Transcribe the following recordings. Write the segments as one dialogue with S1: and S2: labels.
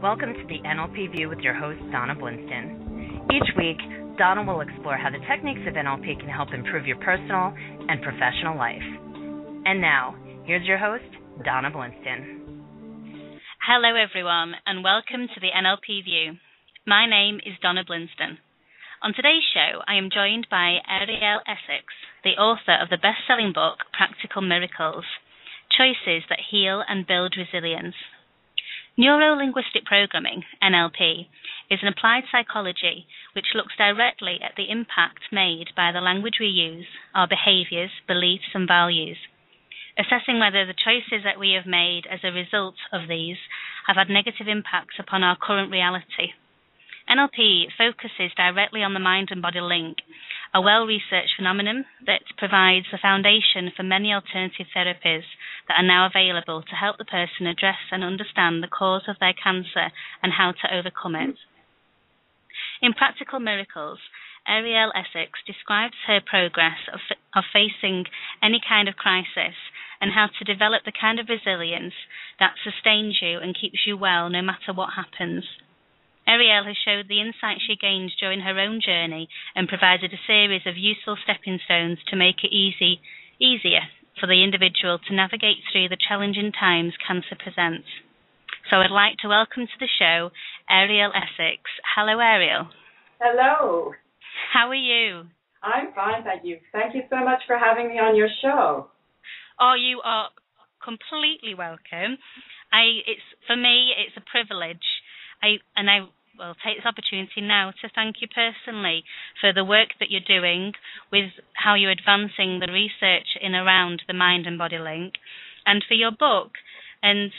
S1: Welcome to the NLP View with your host, Donna Blinston. Each week, Donna will explore how the techniques of NLP can help improve your personal and professional life. And now, here's your host, Donna Blinston.
S2: Hello, everyone, and welcome to the NLP View. My name is Donna Blinston. On today's show, I am joined by Arielle Essex, the author of the best-selling book, Practical Miracles, Choices that Heal and Build Resilience. Neuro-linguistic programming, NLP, is an applied psychology which looks directly at the impact made by the language we use, our behaviours, beliefs and values, assessing whether the choices that we have made as a result of these have had negative impacts upon our current reality. NLP focuses directly on the mind and body link, a well-researched phenomenon that provides the foundation for many alternative therapies that are now available to help the person address and understand the cause of their cancer and how to overcome it. In Practical Miracles, Arielle Essex describes her progress of facing any kind of crisis and how to develop the kind of resilience that sustains you and keeps you well no matter what happens. Arielle has showed the insight she gained during her own journey and provided a series of useful stepping stones to make it easier for the individual to navigate through the challenging times cancer presents. So I'd like to welcome to the show Arielle Essex. Hello, Arielle.
S3: Hello.
S2: How are you?
S3: I'm fine, thank you. Thank you so much for having me on your show.
S2: Oh, you are completely welcome. For me, it's a privilege. I will take this opportunity now to thank you personally for the work that you're doing with how you're advancing the research in around the mind and body link, and for your book. And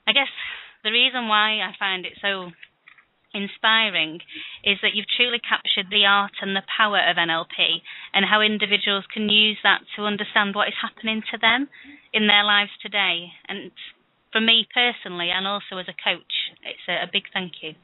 S2: I guess the reason why I find it so inspiring is that you've truly captured the art and the power of NLP and how individuals can use that to understand what is happening to them in their lives today. And for me personally, and also as a coach, it's a big thank you.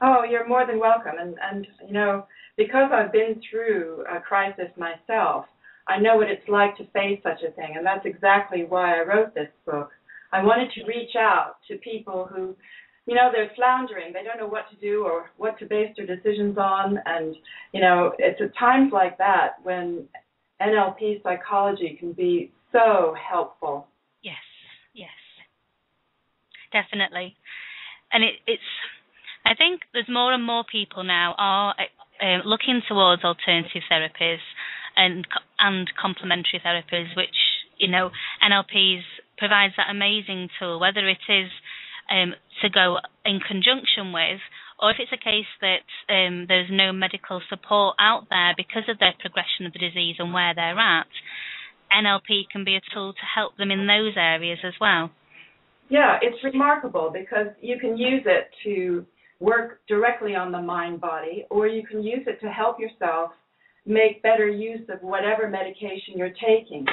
S3: Oh, you're more than welcome. And you know, because I've been through a crisis myself, I know what it's like to face such a thing, and that's exactly why I wrote this book. I wanted to reach out to people who, you know, they're floundering. They don't know what to do or what to base their decisions on. And, you know, it's at times like that when NLP psychology can be so helpful.
S2: Yes. Definitely. And it's I think there's more and more people now are looking towards alternative therapies and complementary therapies, which, you know, NLP provides that amazing tool, whether it is to go in conjunction with, or if it's a case that there's no medical support out there because of their progression of the disease and where they're at, NLP can be a tool to help them in those areas as well.
S3: Yeah, it's remarkable because you can use it to work directly on the mind-body, or you can use it to help yourself make better use of whatever medication you're taking.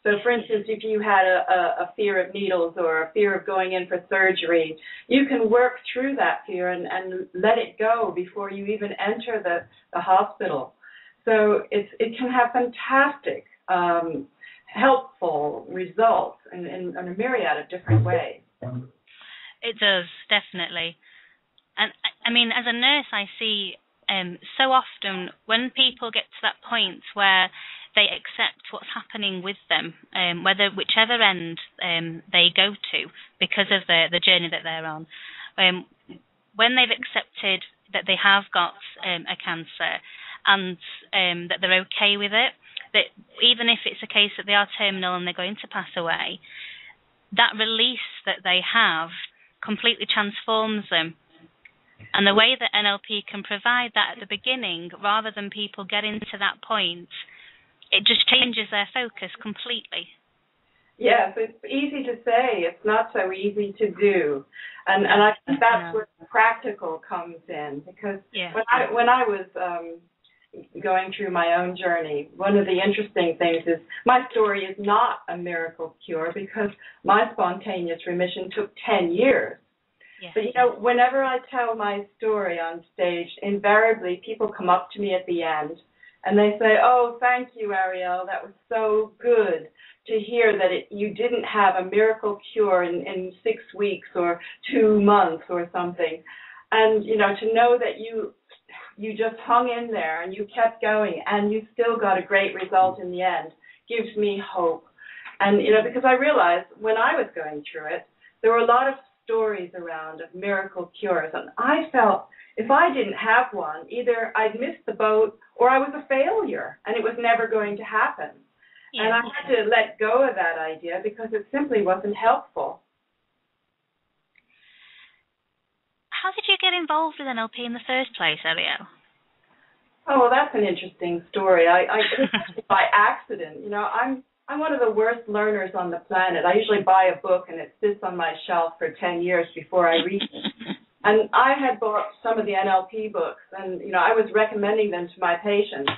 S3: So, for instance, if you had a fear of needles or a fear of going in for surgery, you can work through that fear and let it go before you even enter the hospital. So it can have fantastic, helpful results in a myriad of different ways.
S2: It does, definitely. And I mean, as a nurse, I see so often when people get to that point where they accept what's happening with them, whichever end they go to because of the journey that they're on, when they've accepted that they have got a cancer and that they're okay with it, that even if it's a case that they are terminal and they're going to pass away, that release that they have completely transforms them. And the way that NLP can provide that at the beginning, rather than people getting to that point, it just changes their focus completely.
S3: Yes, it's easy to say. It's not so easy to do. And I think that's where practical comes in. Because when I was going through my own journey, one of the interesting things is my story is not a miracle cure because my spontaneous remission took 10 years.
S2: Yes.
S3: But, you know, whenever I tell my story on stage, invariably people come up to me at the end and they say, "Oh, thank you, Arielle. That was so good to hear that you didn't have a miracle cure in 6 weeks or 2 months or something. And, to know that you just hung in there and you kept going and you still got a great result in the end gives me hope. And, because I realized when I was going through it, there were a lot of stories around of miracle cures. And I felt if I didn't have one, either I'd missed the boat or I was a failure and it was never going to happen. Yeah. And I had to let go of that idea because it simply wasn't helpful.
S2: How did you get involved with NLP in the first place, Arielle?
S3: Oh, well, that's an interesting story. I it was by accident. I'm one of the worst learners on the planet. I usually buy a book and it sits on my shelf for 10 years before I read it. And I had bought some of the NLP books, and I was recommending them to my patients.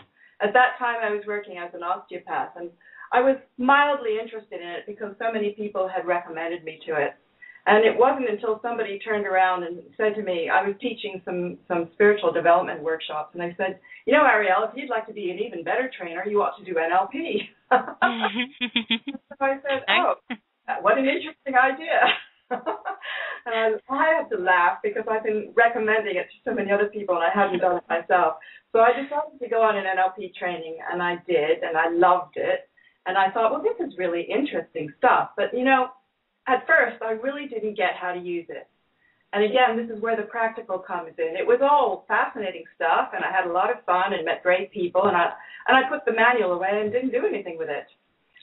S3: At that time, I was working as an osteopath, and I was mildly interested in it because so many people had recommended me to it. And it wasn't until somebody turned around and said to me, I was teaching some spiritual development workshops, and I said, Arielle, if you'd like to be an even better trainer, you ought to do NLP. So I said, oh, what an interesting idea. And I had to laugh because I've been recommending it to so many other people, and I hadn't done it myself. So I decided to go on an NLP training, and I did, and I loved it. And I thought, well, this is really interesting stuff. But, at first, I really didn't get how to use it. And again, this is where the practical comes in. It was all fascinating stuff, and I had a lot of fun and met great people, and I put the manual away and didn't do anything with it.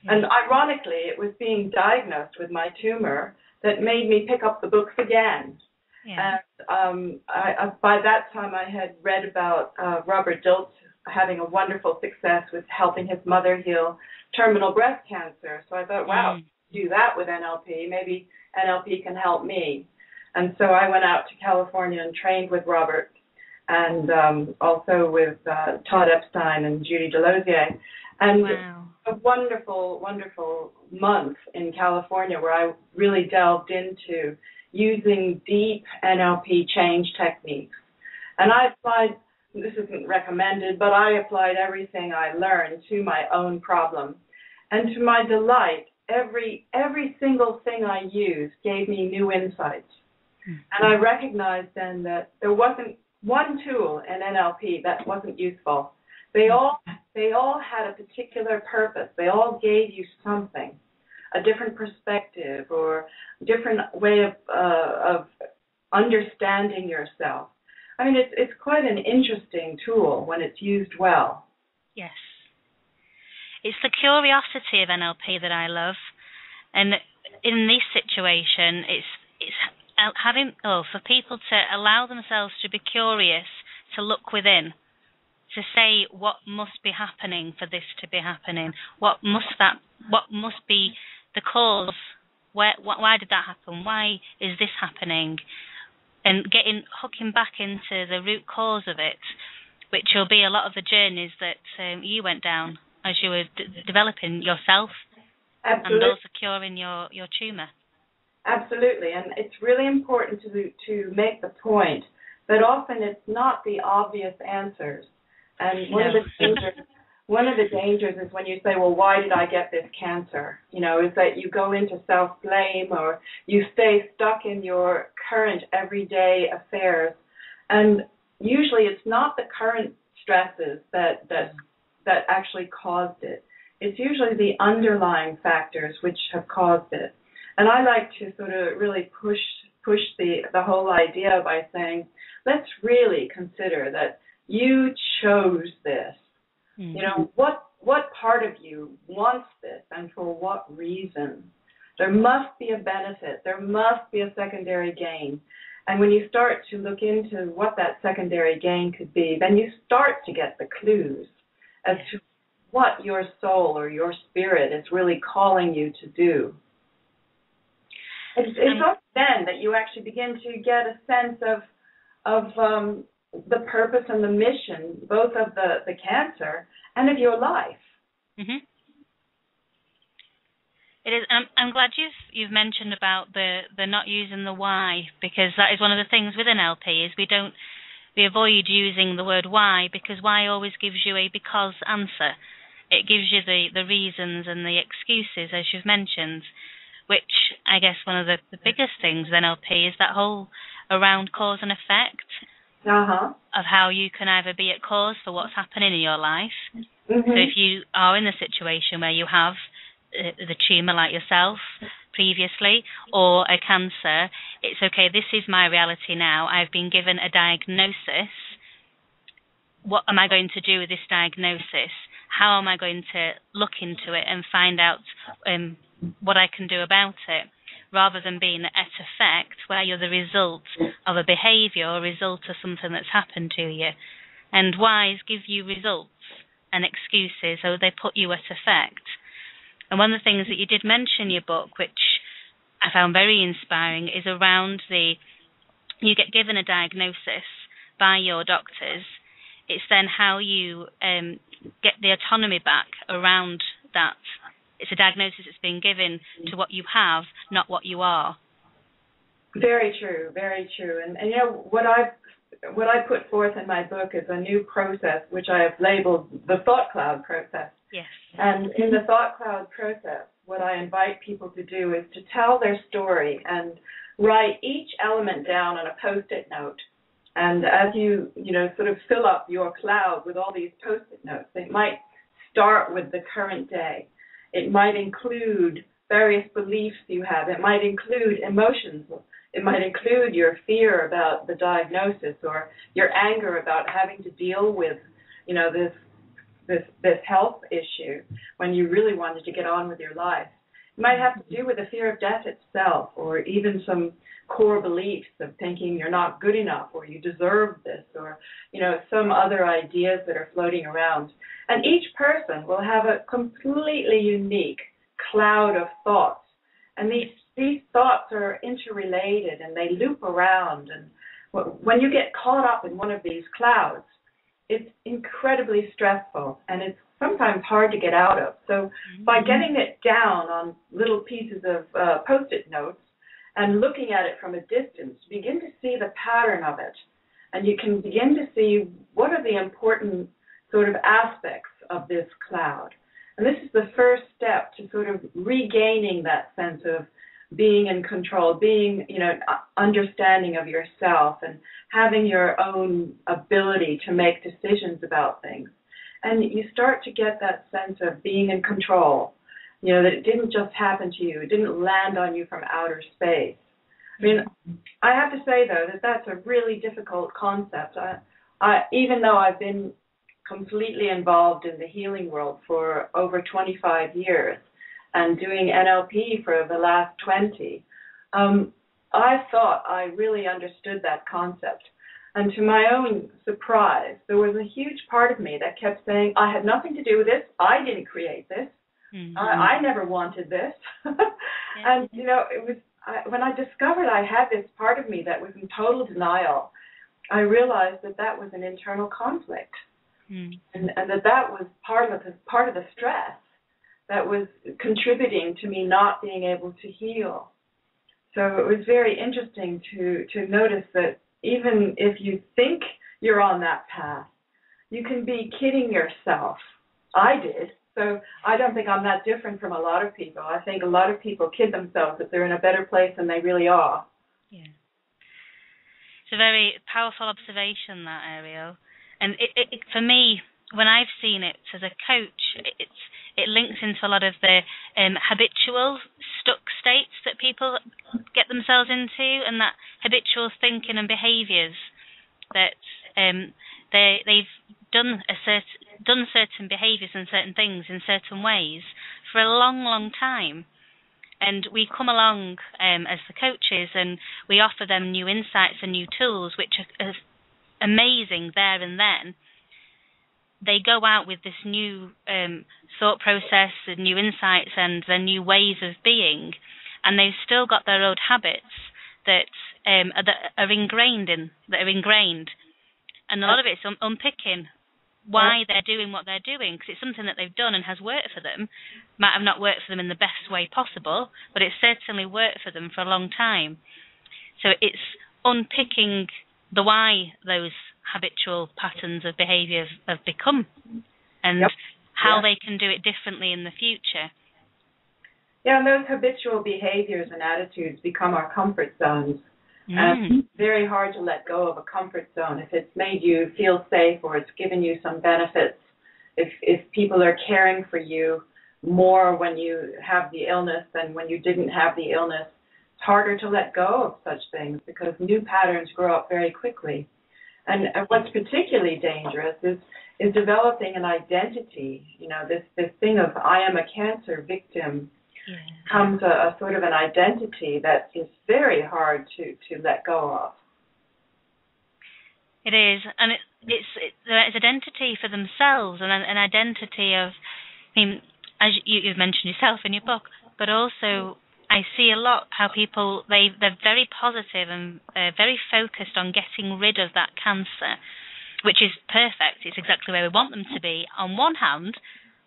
S3: And ironically, it was being diagnosed with my tumor that made me pick up the books again. Yeah. And by that time, I had read about Robert Dilts having a wonderful success with helping his mother heal terminal breast cancer. So I thought, wow, do that with NLP. Maybe NLP can help me. And so I went out to California and trained with Robert and also with Todd Epstein and Judy Delosier. And a wonderful, wonderful month in California where I really delved into using deep NLP change techniques. And I applied, this isn't recommended, but I applied everything I learned to my own problem. And to my delight, every single thing I used gave me new insights. And I recognized then that there wasn't one tool in NLP that wasn't useful. They all had a particular purpose. They all gave you something, a different perspective or a different way of understanding yourself. I mean, it's quite an interesting tool when it's used well.
S2: Yes. It's the curiosity of NLP that I love. And in this situation, it's having for people to allow themselves to be curious, to look within, to say what must be happening for this to be happening. What must be the cause? Why did that happen? Why is this happening? And hooking back into the root cause of it, which will be a lot of the journeys that you went down as you were developing yourself. Absolutely. And also curing your tumor.
S3: Absolutely, and it's really important to make the point that often it's not the obvious answers. And one of the dangers is when you say, well, why did I get this cancer? Is that you go into self-blame or you stay stuck in your current everyday affairs. And usually it's not the current stresses that actually caused it. It's usually the underlying factors which have caused it. And I like to sort of really push the whole idea by saying, let's really consider that you chose this. Mm-hmm. What part of you wants this and for what reason? There must be a benefit. There must be a secondary gain. And when you start to look into what that secondary gain could be, then you start to get the clues as to what your soul or your spirit is really calling you to do. It's only then that you actually begin to get a sense of the purpose and the mission, both of the cancer and of your life.
S2: Mm-hmm. It is. I'm glad you've mentioned about the not using the why, because that is one of the things with NLP is we avoid using the word why, because why always gives you a because answer. it gives you the reasons and the excuses, as you've mentioned, which I guess one of the biggest things with NLP is that whole around cause and effect of how you can either be at cause for what's happening in your life. So if you are in a situation where you have the tumour like yourself previously, or a cancer, it's okay, this is my reality now. I've been given a diagnosis. What am I going to do with this diagnosis? How am I going to look into it and find out what I can do about it, rather than being at effect where you're the result of a behaviour or result of something that's happened to you. And whys give you results and excuses, so they put you at effect. And one of the things that you did mention in your book, which I found very inspiring, is around you get given a diagnosis by your doctors. It's then how you get the autonomy back around that. It's a diagnosis that's been given to what you have, not what you are.
S3: Very true, very true. And you know, what I put forth in my book is a new process, which I have labeled the thought cloud process.
S2: Yes.
S3: And in the thought cloud process, what I invite people to do is to tell their story and write each element down on a Post-it note. And as you sort of fill up your cloud with all these Post-it notes, it might start with the current day. It might include various beliefs you have. It might include emotions. It might include your fear about the diagnosis or your anger about having to deal with, this health issue when you really wanted to get on with your life. It might have to do with the fear of death itself, or even some core beliefs of thinking you're not good enough or you deserve this, or some other ideas that are floating around. And each person will have a completely unique cloud of thoughts. And these thoughts are interrelated and they loop around. And when you get caught up in one of these clouds, it's incredibly stressful and it's sometimes hard to get out of. So by getting it down on little pieces of Post-it notes and looking at it from a distance, begin to see the pattern of it. And you can begin to see what are the important sort of aspects of this cloud. And this is the first step to sort of regaining that sense of being in control, being, understanding of yourself and having your own ability to make decisions about things. And you start to get that sense of being in control, that it didn't just happen to you. It didn't land on you from outer space. I mean, I have to say, though, that that's a really difficult concept. Even though I've been completely involved in the healing world for over 25 years and doing NLP for the last 20, I thought I really understood that concept. And to my own surprise, there was a huge part of me that kept saying, I had nothing to do with this. I didn't create this. I never wanted this. And, it was when I discovered I had this part of me that was in total denial, I realized that was an internal conflict. And that was part of the stress that was contributing to me not being able to heal. So it was very interesting to notice that even if you think you're on that path, you can be kidding yourself. I did. So I don't think I'm that different from a lot of people. I think a lot of people kid themselves that they're in a better place than they really are.
S2: Yeah. It's a very powerful observation, that, Arielle. And it for me, when I've seen it as a coach, it links into a lot of the habitual stuck states that people get themselves into, and that habitual thinking and behaviours that they've done certain behaviours and certain things in certain ways for a long, long time. And we come along as the coaches and we offer them new insights and new tools, which are amazing there and then. They go out with this new thought process, the new insights and the new ways of being, and they've still got their old habits that are ingrained. And a lot of it's unpicking why they're doing what they're doing, because it's something that they've done and has worked for them. Might have not worked for them in the best way possible, but it's certainly worked for them for a long time. So it's unpicking the why those habitual patterns of behaviour have become, and how they can do it differently in the future.
S3: Yeah, and those habitual behaviors and attitudes become our comfort zones. And it's very hard to let go of a comfort zone if it's made you feel safe or it's given you some benefits. If people are caring for you more when you have the illness than when you didn't have the illness, it's harder to let go of such things because new patterns grow up very quickly. And what's particularly dangerous is developing an identity. You know, this thing of I am a cancer victim becomes a sort of an identity that is very hard to let go of.
S2: It is, and it's identity for themselves and an identity of, I mean, as you've mentioned yourself in your book, but also I see a lot how people, they're very positive and very focused on getting rid of that cancer, which is perfect. It's exactly where we want them to be on one hand,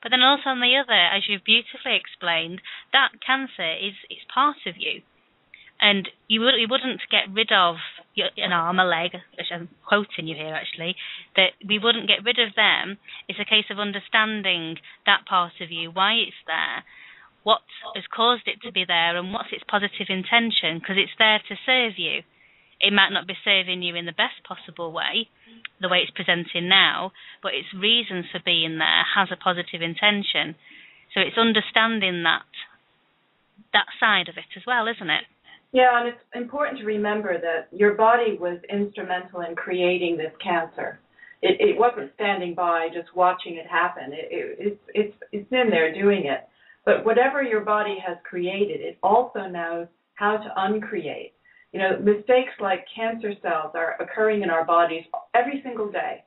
S2: but then also on the other, as you've beautifully explained, that cancer is part of you. And you wouldn't get rid of an arm, a leg, which I'm quoting you here actually, that we wouldn't get rid of them. It's a case of understanding that part of you, why it's there, what has caused it to be there, and what's its positive intention, because it's there to serve you. It might not be serving you in the best possible way, the way it's presenting now, but its reasons for being there has a positive intention. So it's understanding that side of it as well, isn't it?
S3: Yeah, and it's important to remember that your body was instrumental in creating this cancer. It wasn't standing by just watching it happen. It's in there doing it. But whatever your body has created, it also knows how to uncreate. You know, mistakes like cancer cells are occurring in our bodies every single day.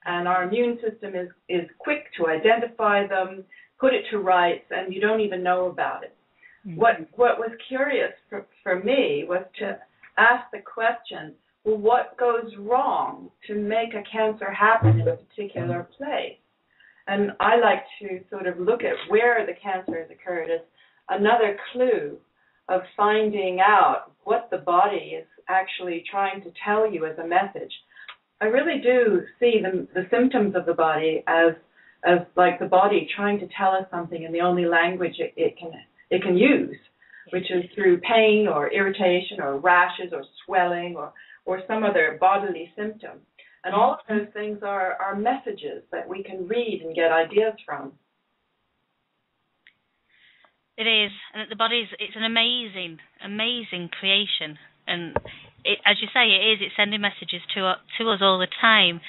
S3: And our immune system is quick to identify them, put it to rights, and you don't even know about it. Mm-hmm. What was curious for me was to ask the question, well, what goes wrong to make a cancer happen in a particular place? And I like to sort of look at where the cancer has occurred as another clue of finding out what the body is actually trying to tell you as a message. I really do see the symptoms of the body as like the body trying to tell us something in the only language it can use, which is through pain or irritation or rashes or swelling or some other bodily symptom. And all of those things are messages that we can read and get ideas from.
S2: It is, and the body it's an amazing, amazing creation, and as you say, it's sending messages to us all the time.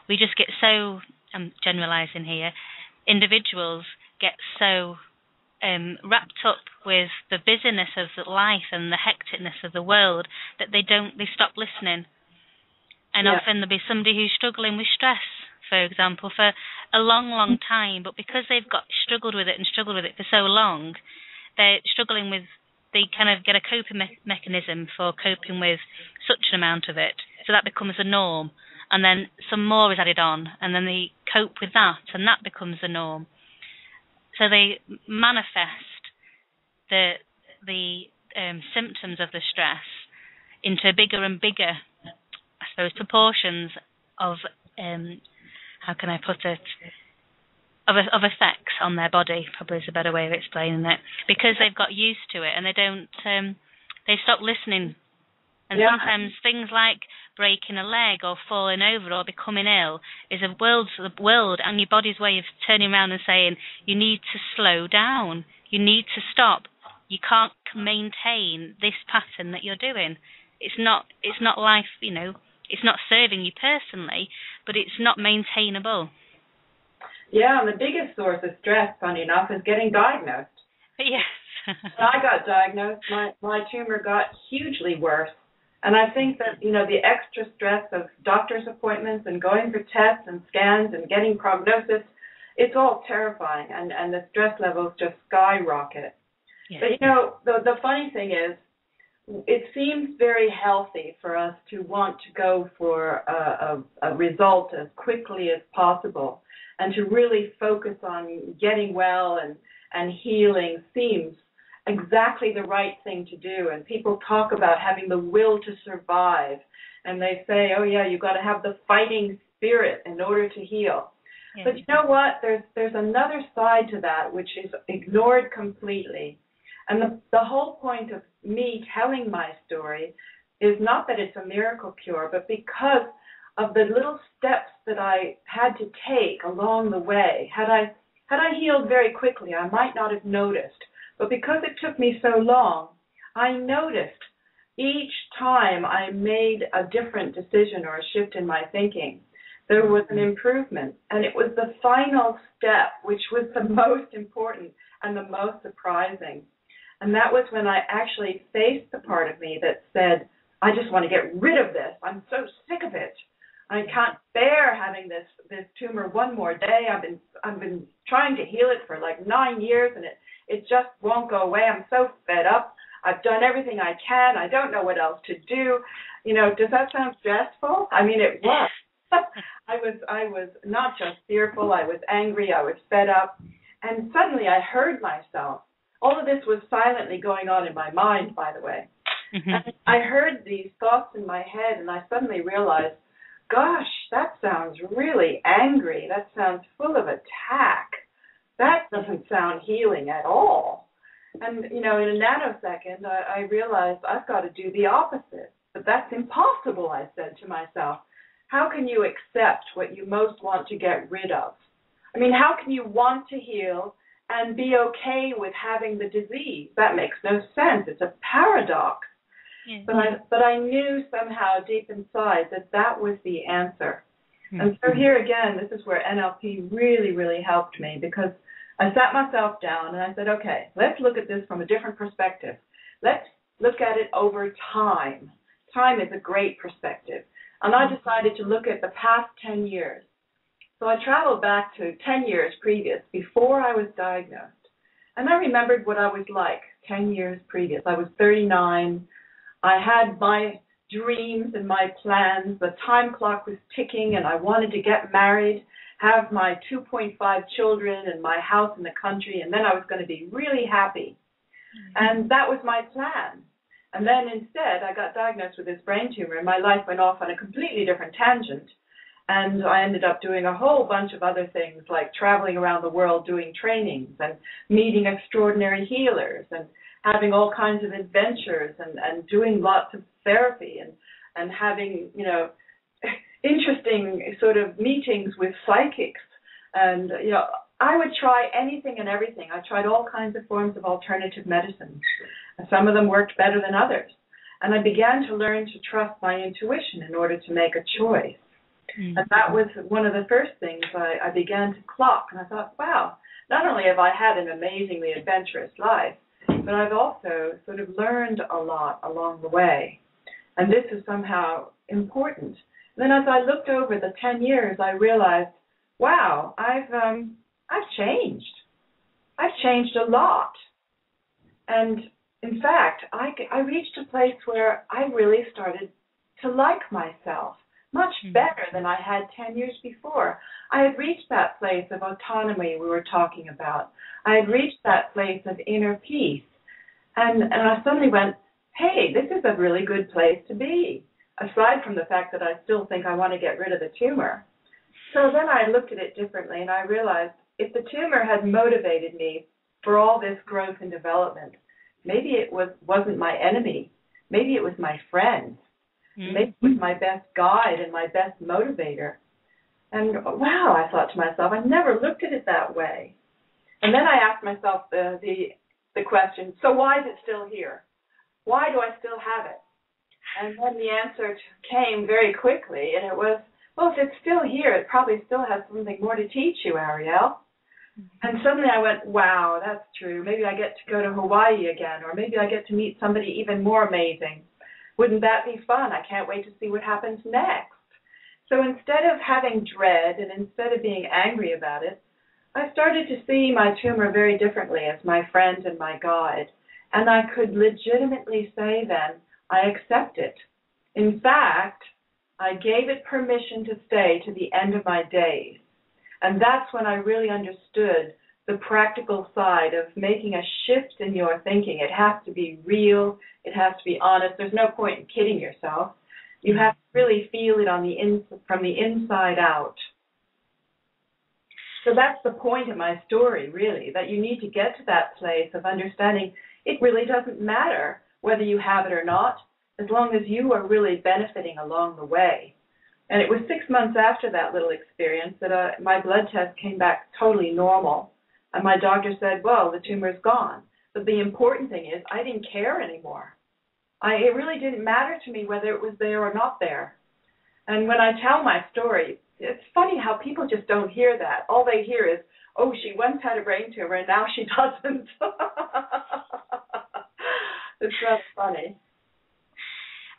S2: We just get so, I'm generalising here, individuals get so wrapped up with the busyness of life and the hecticness of the world that they stop listening. And often there'll be somebody who's struggling with stress, for example, for a long, long time, but because they've struggled with it for so long, they're struggling with, they kind of get a coping mechanism for coping with such an amount of it. So that becomes a norm. And then some more is added on, and then they cope with that, and that becomes the norm. So they manifest the symptoms of the stress into bigger and bigger, I suppose, proportions of, how can I put it, of effects on their body, probably is a better way of explaining it, because they've got used to it and they stop listening. And sometimes things like breaking a leg or falling over or becoming ill is the world and your body's way of turning around and saying, you need to slow down, you need to stop, you can't maintain this pattern that you're doing. It's not life, you know, it's not serving you personally, but it's not maintainable.
S3: Yeah, and the biggest source of stress, funny enough, is getting diagnosed.
S2: Yes.
S3: When I got diagnosed, my tumor got hugely worse. And I think that, you know, the extra stress of doctor's appointments and going for tests and scans and getting prognosis, it's all terrifying, and the stress levels just skyrocket. Yeah. But, you know, the funny thing is, it seems very healthy for us to want to go for a result as quickly as possible, and to really focus on getting well and healing seems exactly the right thing to do. And people talk about having the will to survive, and they say, oh yeah, you've got to have the fighting spirit in order to heal.
S2: Yeah.
S3: But you know what? There's another side to that which is ignored completely. And the whole point of me telling my story is not that it's a miracle cure, but because of the little steps that I had to take along the way. Had I healed very quickly, I might not have noticed. But because it took me so long, I noticed each time I made a different decision or a shift in my thinking, there was an improvement. And it was the final step, which was the most important and the most surprising. And that was when I actually faced the part of me that said, I just want to get rid of this. I'm so sick of it. I can't bear having this tumor one more day. I've been trying to heal it for like 9 years, and it just won't go away. I'm so fed up. I've done everything I can. I don't know what else to do. You know, does that sound stressful? I mean, it was. I was not just fearful. I was angry. I was fed up. And suddenly I heard myself. All of this was silently going on in my mind, by the way. Mm-hmm. And I heard these thoughts in my head, and I suddenly realized, gosh, that sounds really angry. That sounds full of attack. That doesn't sound healing at all. And, you know, in a nanosecond, I realized I've got to do the opposite. But that's impossible, I said to myself. How can you accept what you most want to get rid of? I mean, how can you want to heal and be okay with having the disease? That makes no sense. It's a paradox. Yeah. But I knew somehow deep inside that was the answer. Mm-hmm. And so here again, this is where NLP really, really helped me, because I sat myself down and I said, okay, let's look at this from a different perspective. Let's look at it over time. Time is a great perspective. And I decided to look at the past 10 years. So I traveled back to 10 years previous, before I was diagnosed. And I remembered what I was like 10 years previous. I was 39. I had my dreams and my plans. The time clock was ticking, and I wanted to get married, have my 2.5 children and my house in the country, and then I was going to be really happy. Mm-hmm. And that was my plan. And then instead, I got diagnosed with this brain tumor, and my life went off on a completely different tangent. And I ended up doing a whole bunch of other things, like traveling around the world doing trainings and meeting extraordinary healers and having all kinds of adventures and doing lots of therapy and having, you know, interesting sort of meetings with psychics. And, you know, I would try anything and everything. I tried all kinds of forms of alternative medicine. Some of them worked better than others. And I began to learn to trust my intuition in order to make a choice. Mm-hmm. And that was one of the first things I began to clock. And I thought, wow, not only have I had an amazingly adventurous life, but I've also sort of learned a lot along the way. And this is somehow important. And then as I looked over the 10 years, I realized, wow, I've changed. I've changed a lot. And in fact, I reached a place where I really started to like myself much better than I had 10 years before. I had reached that place of autonomy we were talking about. I had reached that place of inner peace. And I suddenly went, hey, this is a really good place to be, aside from the fact that I still think I want to get rid of the tumor. So then I looked at it differently, and I realized if the tumor had motivated me for all this growth and development, maybe it wasn't my enemy. Maybe it was my friend. Maybe it was my best guide and my best motivator. And wow, I thought to myself, I never looked at it that way. And then I asked myself the question, so why is it still here? Why do I still have it? And then the answer came very quickly, and it was, well, if it's still here, it probably still has something more to teach you, Arielle. And suddenly I went, wow, that's true. Maybe I get to go to Hawaii again, or maybe I get to meet somebody even more amazing. Wouldn't that be fun? I can't wait to see what happens next. So instead of having dread and instead of being angry about it, I started to see my tumor very differently as my friend and my guide. And I could legitimately say then, I accept it. In fact, I gave it permission to stay to the end of my days. And that's when I really understood the practical side of making a shift in your thinking. It has to be real. It has to be honest. There's no point in kidding yourself. You have to really feel it from the inside out. So that's the point of my story, really, that you need to get to that place of understanding it really doesn't matter whether you have it or not, as long as you are really benefiting along the way. And it was 6 months after that little experience that my blood test came back totally normal. And my doctor said, well, the tumor's gone. But the important thing is I didn't care anymore. It really didn't matter to me whether it was there or not there. And when I tell my story, it's funny how people just don't hear that. All they hear is, oh, she once had a brain tumor and now she doesn't. It's rather funny.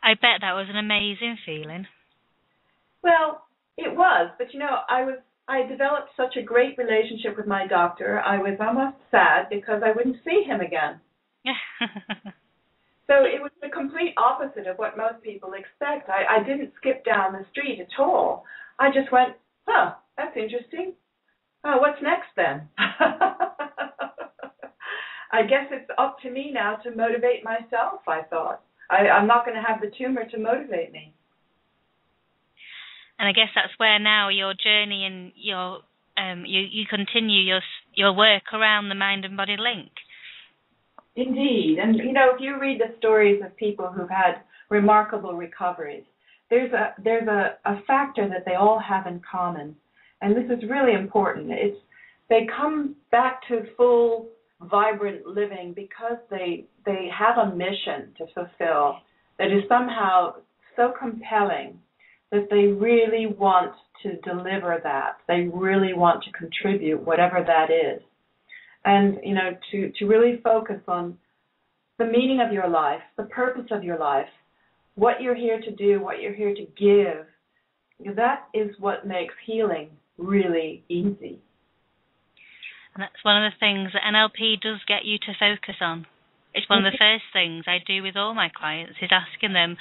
S2: I bet that was an amazing feeling.
S3: Well, it was, but I developed such a great relationship with my doctor. I was almost sad because I wouldn't see him again. So it was the complete opposite of what most people expect. I didn't skip down the street at all. I just went, that's interesting. Oh, what's next then? I guess it's up to me now to motivate myself, I thought. I'm not going to have the tumor to motivate me.
S2: And I guess that's where now your journey and your you continue your work around the mind and body link.
S3: Indeed. And, if you read the stories of people who've had remarkable recoveries, there's a factor that they all have in common. And this is really important. They come back to full, vibrant living because they have a mission to fulfill that is somehow so compelling that they really want to deliver that. They really want to contribute, whatever that is. And, to really focus on the meaning of your life, the purpose of your life, what you're here to do, what you're here to give, that is what makes healing really easy.
S2: And that's one of the things that NLP does get you to focus on. It's one of the first things I do with all my clients is asking them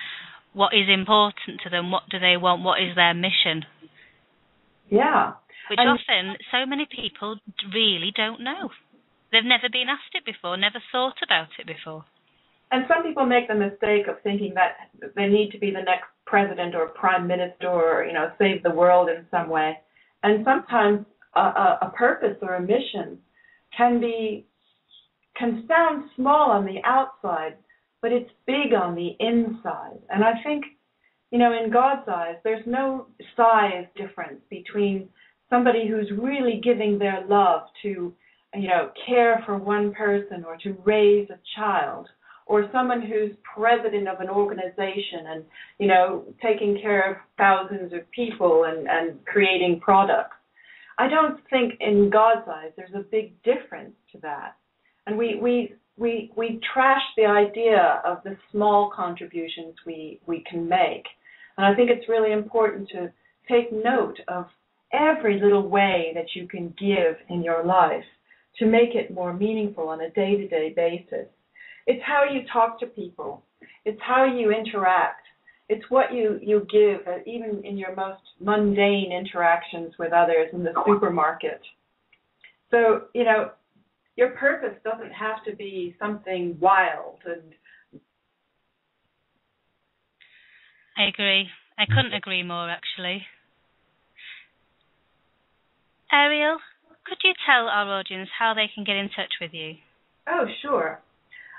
S2: what is important to them, what do they want, what is their mission.
S3: Yeah.
S2: Which often so many people really don't know. They've never been asked it before, never thought about it before.
S3: And some people make the mistake of thinking that they need to be the next president or prime minister or, save the world in some way. And sometimes a purpose or a mission can sound small on the outside, but it's big on the inside. And I think, in God's eyes, there's no size difference between somebody who's really giving their love to, care for one person or to raise a child, or someone who's president of an organization and, taking care of thousands of people and creating products. I don't think in God's eyes there's a big difference to that. And we trash the idea of the small contributions we can make. And I think it's really important to take note of every little way that you can give in your life to make it more meaningful on a day-to-day basis. It's how you talk to people. It's how you interact. It's what you give, even in your most mundane interactions with others in the supermarket. So, your purpose doesn't have to be something wild. And
S2: I agree. I couldn't agree more, actually. Arielle, could you tell our audience how they can get in touch with you?
S3: Oh, sure.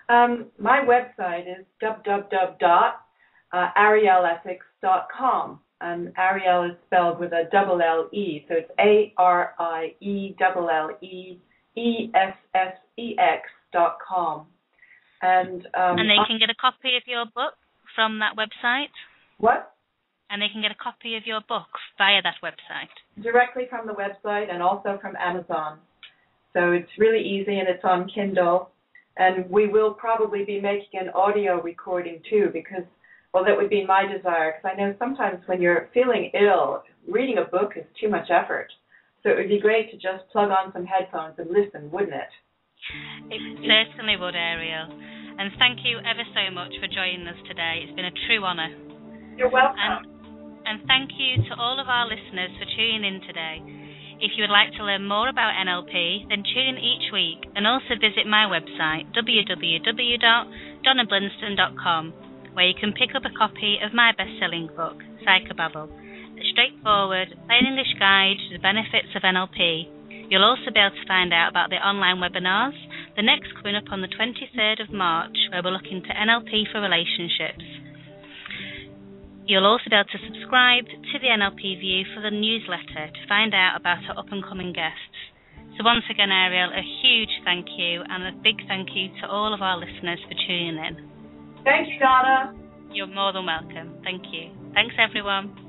S3: My website is www.ariellessex.com. And Ariel is spelled with a double L-E, so it's ARIELLEESSEX.com. And
S2: they can get a copy of your book from that website?
S3: What?
S2: And they can get a copy of your book via that website?
S3: Directly from the website and also from Amazon. So it's really easy, and it's on Kindle. And we will probably be making an audio recording too, because, that would be my desire, because I know sometimes when you're feeling ill, reading a book is too much effort. So it would be great to just plug on some headphones and listen, wouldn't it?
S2: It certainly would, Arielle. And thank you ever so much for joining us today. It's been a true honour.
S3: You're welcome.
S2: And thank you to all of our listeners for tuning in today. If you would like to learn more about NLP, then tune in each week and also visit my website, www.donnablinston.com, where you can pick up a copy of my best-selling book, Psychobabble, a straightforward, plain English guide to the benefits of NLP, You'll also be able to find out about the online webinars, the next coming up on the 23rd of March, where we're looking to NLP for relationships. You'll also be able to subscribe to the NLP View for the newsletter to find out about our up-and-coming guests. So once again, Ariel, a huge thank you and a big thank you to all of our listeners for tuning in.
S3: Thank you, Donna.
S2: You're more than welcome. Thank you. Thanks, everyone.